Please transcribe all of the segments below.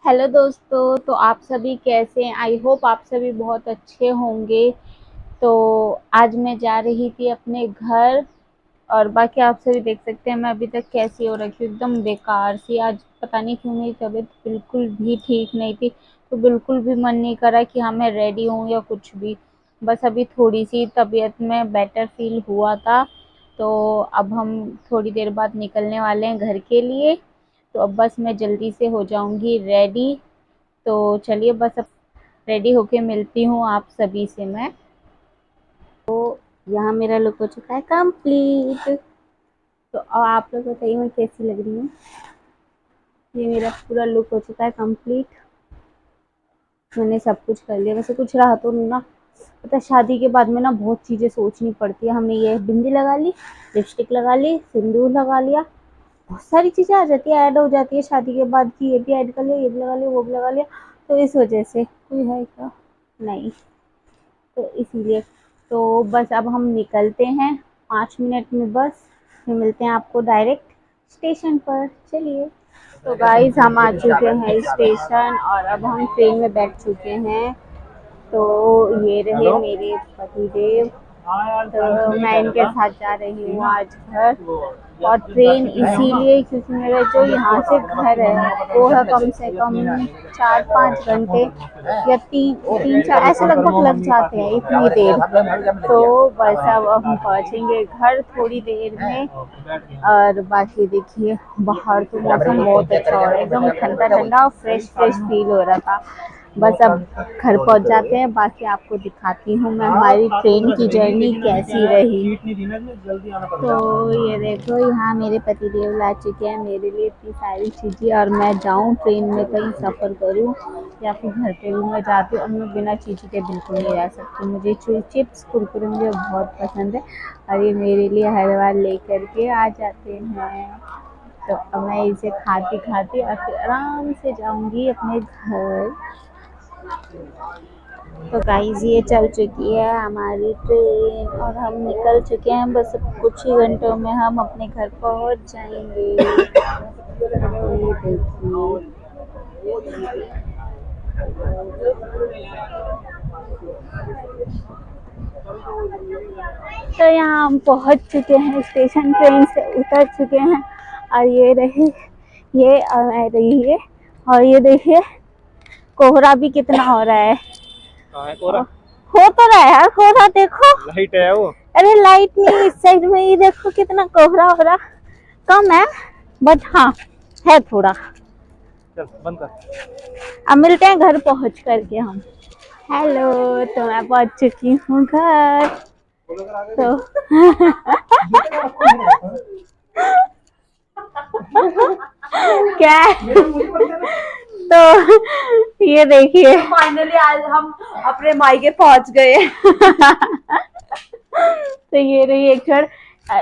Hello दोस्तों, तो आप सभी कैसे हैं? आई होप आप सभी बहुत अच्छे होंगे। तो आज मैं जा रही थी अपने घर और बाकी आप सभी देख सकते हैं मैं अभी तक कैसी हो रखी हूँ, एकदम बेकार सी। आज पता नहीं क्यों मेरी तबीयत बिल्कुल भी ठीक नहीं थी, तो बिल्कुल भी मन नहीं करा कि हाँ मैं रेडी हूँ या कुछ भी। बस अभी थोड़ी सी तबीयत में बेटर फील हुआ था, तो अब हम थोड़ी देर बाद निकलने वाले हैं घर के लिए। तो अब बस मैं जल्दी से हो जाऊंगी रेडी। तो चलिए बस अब रेडी होके मिलती हूँ आप सभी से मैं। यहाँ मेरा लुक हो चुका है कंप्लीट। तो अब आप लोग बताइए मैं कैसी लग रही हूँ। ये मेरा पूरा लुक हो चुका है कंप्लीट। मैंने सब कुछ कर लिया, वैसे कुछ रहा तो नहीं ना। पता है शादी के बाद में ना बहुत चीज़ें सोचनी पड़ती है। हमने ये बिंदी लगा ली, लिपस्टिक लगा ली, सिंदूर लगा लिया, बहुत सारी चीज़ें आ जाती है, ऐड हो जाती है शादी के बाद कि ये भी ऐड कर लिया, ये भी लगा लिया, वो भी लगा लिया। तो इस वजह से कोई है क्या? नहीं, तो इसीलिए तो बस अब हम निकलते हैं 5 मिनट में बस। फिर मिलते हैं आपको डायरेक्ट स्टेशन पर। चलिए। तो गाइस हम आ चुके हैं स्टेशन और अब हम ट्रेन में बैठ चुके हैं। तो ये रहे मेरे पतिदेव। तो मैं इनके साथ जा रही हूँ आज घर। और ट्रेन इसीलिए क्योंकि मेरा जो यहाँ से घर है वो है कम से कम 4-5 घंटे या तीन तीन चार ऐसे लगभग लग जाते हैं, इतनी देर। तो बस अब हम पहुँचेंगे घर थोड़ी देर में। और बाकी देखिए बाहर तो मौसम बहुत अच्छा हो रहा है, एकदम ठंडा ठंडा और फ्रेश फ्रेश फील हो रहा था। बस अब घर पहुंच जाते हैं, बाकी आपको दिखाती हूँ मैं हमारी ट्रेन की जर्नी कैसी रही। तो ये देखो यहाँ मेरे पतिदेव ला चुके हैं मेरे लिए इतनी सारी चीज़ें। और मैं जाऊँ ट्रेन में कहीं सफ़र करूँ या फिर घर पे भी मैं जाती हूँ और मैं बिना चीज़ के बिल्कुल नहीं रह सकती। मुझे चिप्स कुरकुरे मुझे बहुत पसंद है और ये मेरे लिए हर बार लेकर के आ जाते हैं। तो अब मैं इसे खाती खाती और फिर आराम से जाऊंगी अपने घर। तो गाइस ये चल चुकी है हमारी ट्रेन और हम निकल चुके हैं। बस अब कुछ ही घंटों में हम अपने घर पहुंच जाएंगे। ये देखिए। तो यहाँ हम पहुंच चुके हैं स्टेशन, ट्रेन से उतर चुके हैं। और ये रही ये और मैं रही है। और ये देखिए कोहरा भी कितना हो रहा है। कहाँ है कोहरा? हो तो रहा है यार कोहरा, देखो लाइट है वो। अरे लाइट नहीं, इस साइड में ही देखो कितना कोहरा हो रहा। कम है बट हाँ है थोड़ा। चल बंद कर। अब मिलते हैं घर पहुंच करके हम। हेलो, तो मैं पहुंच चुकी हूँ घर। तो क्या तो ये देखिए फाइनली आज हम अपने मायके पहुंच गए। तो ये रही एक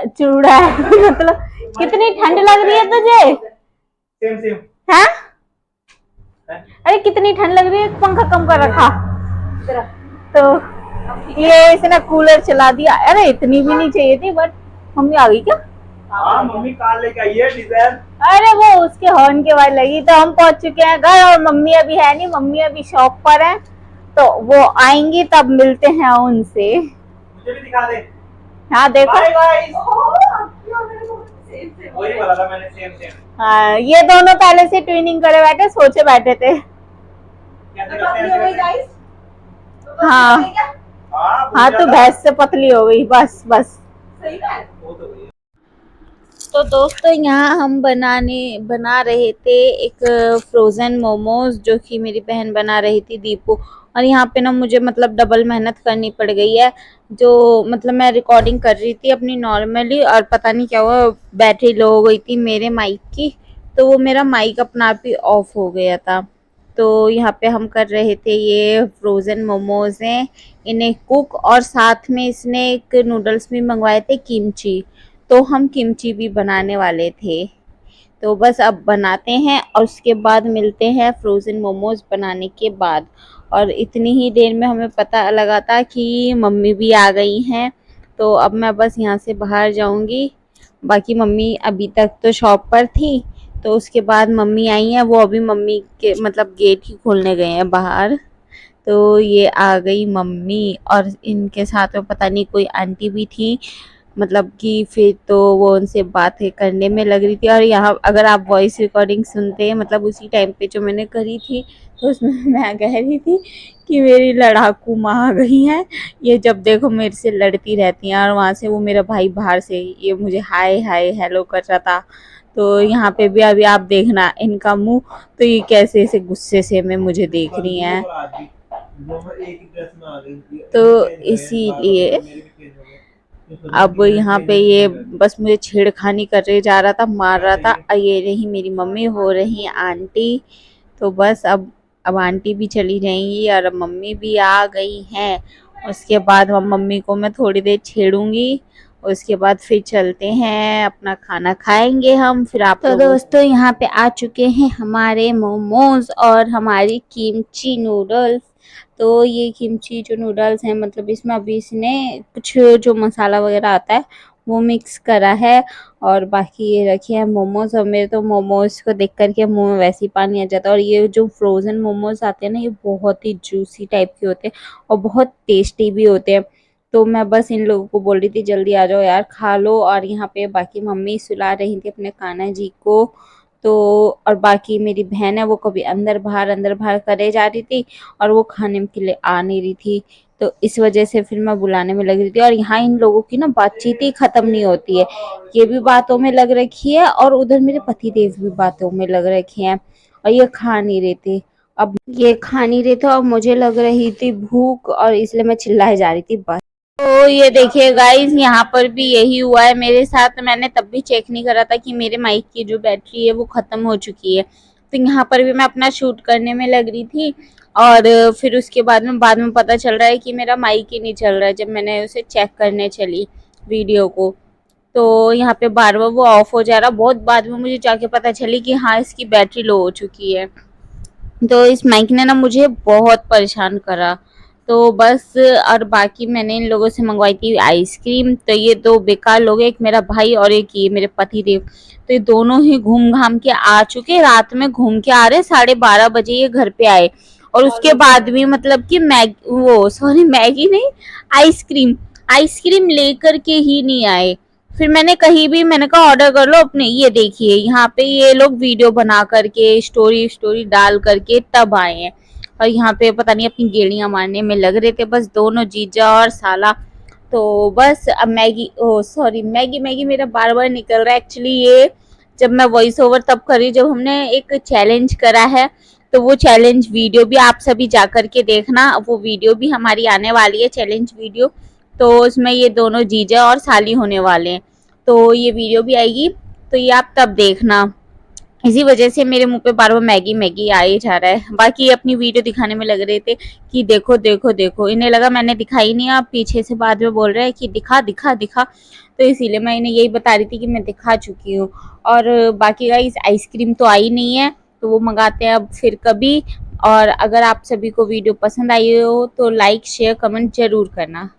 चूड़ा है मतलब कितनी ठंड लग रही है तुझे? सेम सेम है? अरे कितनी ठंड लग रही है, पंखा कम कर रखा। तो ये इसने कूलर चला दिया। अरे इतनी भी नहीं चाहिए थी बट मम्मी आ गई क्या? हाँ मम्मी कार लेके आई है डिजाइन। अरे वो उसके हॉर्न के बाद लगी। तो हम पहुंच चुके हैं घर और मम्मी अभी है नहीं, मम्मी अभी शॉप पर है। तो वो आएंगी तब मिलते हैं उनसे। मुझे भी दिखा दे। हाँ देखो। Bye guys. वही बोला था मैंने, सेम सेम। हाँ ये दोनों पहले से ट्विनिंग करे बैठे, सोचे बैठे थे। हाँ हाँ तो भैंस से पतली हो गई बस बस। तो दोस्तों यहाँ हम बना रहे थे एक फ्रोज़न मोमोज जो कि मेरी बहन बना रही थी दीपू। और यहाँ पे ना मुझे मतलब डबल मेहनत करनी पड़ गई है। जो मतलब मैं रिकॉर्डिंग कर रही थी अपनी नॉर्मली और पता नहीं क्या हुआ बैटरी लो हो गई थी मेरे माइक की। तो वो मेरा माइक अपना आप ही ऑफ हो गया था। तो यहाँ पे हम कर रहे थे ये फ्रोज़न मोमोज हैं इन्हें कुक, और साथ में इसने एक नूडल्स भी मंगवाए थे किमची। तो हम किमची भी बनाने वाले थे। तो बस अब बनाते हैं और उसके बाद मिलते हैं फ्रोज़न मोमोज बनाने के बाद। और इतनी ही देर में हमें पता लगा था कि मम्मी भी आ गई हैं। तो अब मैं बस यहाँ से बाहर जाऊंगी। बाकी मम्मी अभी तक तो शॉप पर थी, तो उसके बाद मम्मी आई हैं, वो अभी मम्मी के मतलब गेट ही खोलने गए हैं बाहर। तो ये आ गई मम्मी और इनके साथ में पता नहीं कोई आंटी भी थी, मतलब कि फिर तो वो उनसे बातें करने में लग रही थी। और यहाँ अगर आप वॉइस रिकॉर्डिंग सुनते हैं मतलब उसी टाइम पे जो मैंने करी थी, तो उसमें मैं कह रही थी कि मेरी लड़ाकू माँ आ गई हैं, ये जब देखो मेरे से लड़ती रहती हैं। और वहाँ से वो मेरा भाई बाहर से ये मुझे हाय हाय हेलो कर रहा था। तो यहाँ पे भी अभी आप देखना इनका मुंह, तो ये कैसे ऐसे गुस्से से में मुझे देख रही हैं। तो इसीलिए अब यहाँ पे ये बस मुझे छेड़खानी कर रहे जा रहा था, मार रहा था। ये रही मेरी मम्मी, हो रही आंटी। तो बस अब आंटी भी चली जाएंगी और अब मम्मी भी आ गई हैं। उसके बाद हम मम्मी को मैं थोड़ी देर छेड़ूंगी, उसके बाद फिर चलते हैं अपना खाना खाएंगे हम। फिर आप तो दोस्तों यहाँ पे आ चुके हैं हमारे मोमोज और हमारी किमची नूडल्स। तो ये किमची जो नूडल्स हैं मतलब इसमें अभी इसने कुछ जो मसाला वगैरह आता है वो मिक्स करा है। और बाकी ये रखे हैं मोमोज, और मेरे तो मोमोज को देख करके मुंह में वैसे ही पानी आ जाता है। और ये जो फ्रोज़न मोमोज आते हैं ना, ये बहुत ही जूसी टाइप के होते हैं और बहुत टेस्टी भी होते हैं। तो मैं बस इन लोगों को बोल रही थी जल्दी आ जाओ यार खा लो। और यहाँ पे बाकी मम्मी सुला रही थी अपने कान्हा जी को। तो और बाकी मेरी बहन है वो कभी अंदर बाहर करे जा रही थी और वो खाने के लिए आ नहीं रही थी। तो इस वजह से फिर मैं बुलाने में लग रही थी। और यहाँ इन लोगों की ना बातचीत ही खत्म नहीं होती है, ये भी बातों में लग रखी है और उधर मेरे पति देव भी बातों में लग रखे हैं और ये खा नहीं रहे थे। अब ये खा नहीं रहे थे और मुझे लग रही थी भूख और इसलिए मैं चिल्लाए जा रही थी बस। तो ये देखिए गाइस, यहाँ पर भी यही हुआ है मेरे साथ। मैंने तब भी चेक नहीं करा था कि मेरे माइक की जो बैटरी है वो खत्म हो चुकी है। तो यहाँ पर भी मैं अपना शूट करने में लग रही थी और फिर उसके बाद में पता चल रहा है कि मेरा माइक ही नहीं चल रहा है। जब मैंने उसे चेक करने चली वीडियो को, तो यहाँ पे बार बार वो ऑफ हो जा रहा। बहुत बाद में मुझे जाके पता चली कि हाँ इसकी बैटरी लो हो चुकी है। तो इस माइक ने ना मुझे बहुत परेशान करा। तो बस और बाकी मैंने इन लोगों से मंगवाई थी आइसक्रीम। तो ये दो बेकार लोग हैं, एक मेरा भाई और एक ये मेरे पति देव। तो ये दोनों ही घूम घाम के आ चुके, रात में घूम के आ रहे, 12:30 बजे ये घर पे आए। और उसके बाद भी मतलब कि मैगी नहीं, आइसक्रीम आइसक्रीम लेकर के ही नहीं आए। फिर मैंने कहा ऑर्डर कर लो अपने। ये देखिए यहाँ पे ये लोग वीडियो बना करके स्टोरी डाल करके तब आए हैं। और यहाँ पे पता नहीं अपनी गेड़ियां मारने में लग रहे थे बस दोनों, जीजा और साला। तो बस अब मैगी मेरा बार बार निकल रहा है। एक्चुअली ये जब मैं वॉइस ओवर तब करी जब हमने एक चैलेंज करा है। तो वो चैलेंज वीडियो भी आप सभी जा करके देखना, वो वीडियो भी हमारी आने वाली है चैलेंज वीडियो। तो उसमें ये दोनों जीजा और साली होने वाले हैं। तो ये वीडियो भी आएगी, तो ये आप तब देखना। इसी वजह से मेरे मुंह पे बार बार मैगी मैगी आ ही जा रहा है। बाकी अपनी वीडियो दिखाने में लग रहे थे कि देखो देखो देखो, इन्हें लगा मैंने दिखाई नहीं, आप पीछे से बाद में बोल रहे हैं कि दिखा दिखा दिखा। तो इसीलिए मैं इन्हें यही बता रही थी कि मैं दिखा चुकी हूँ। और बाकी गाइस आइसक्रीम तो आई नहीं है, तो वो मंगाते हैं अब फिर कभी। और अगर आप सभी को वीडियो पसंद आई हो तो लाइक शेयर कमेंट जरूर करना।